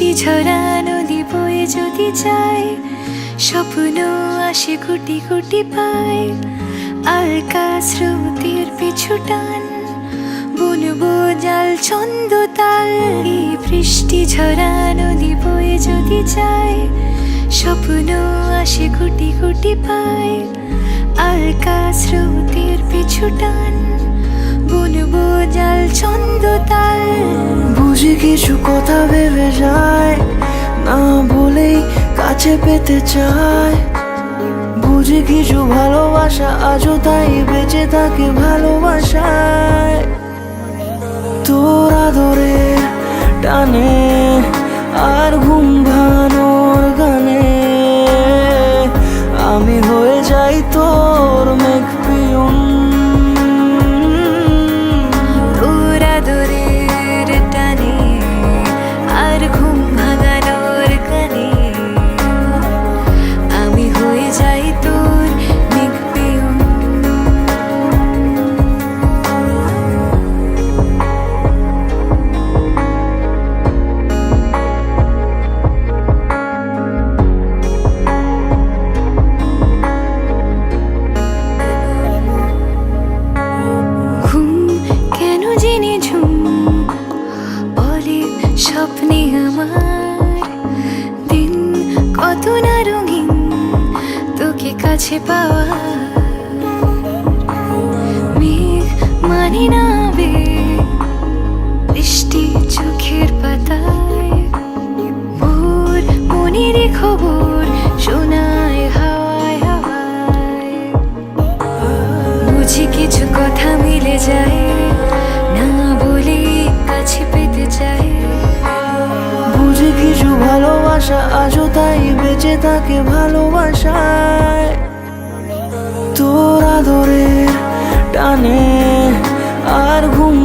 বৃষ্টি ঝরা নদী বয়ে যদি যায়, স্বপ্ন আসে কোটি কোটি পায়। আলকা স্রোতের পিছু টান, বুনবো জাল ছন্দ তাল। এই বৃষ্টি ঝরা নদী বয়ে যদি যায়, স্বপ্ন আসে কোটি কোটি পায়। আলকা স্রোতের পিছু টান, বুনবো জাল ছন্দ তাল। বুঝি কিছু কথা ভেবে যায়, না বলেই কাছে পেতে চায়। বুঝি কিছু ভালোবাসা আজও তাই বেঁচে থাকে ভালোবাসায়। তোর আদরের টানে আর ঘুম ভাঙানোর গানে আমি হয়ে যাই তোর মেঘ পিয়ন। তোর আদরের টানে আর ঘুম ভাঙানোর গানে আমি হয়ে যাই তোর মেঘ পিয়ন। ঘুম কেন জেনে ঝুম বলে স্বপ্নে আমার, দিন কত না রঙিন তোকে কাছে পাওয়া। মেঘ মানে না আবেগ, বৃষ্টি চোখের পাতায়। ভোর মনের খবর শোনায় হাওয়ায় হাওয়ায়। বুঝি কিছু কথা মিলে যায়, না বলে কাছে পেতে চাই। বুঝি কিছু ভালোবাসা আজও তাই বেঁচে থাকে ভালোবাসায়। তোর আদরের টানে আর ঘুম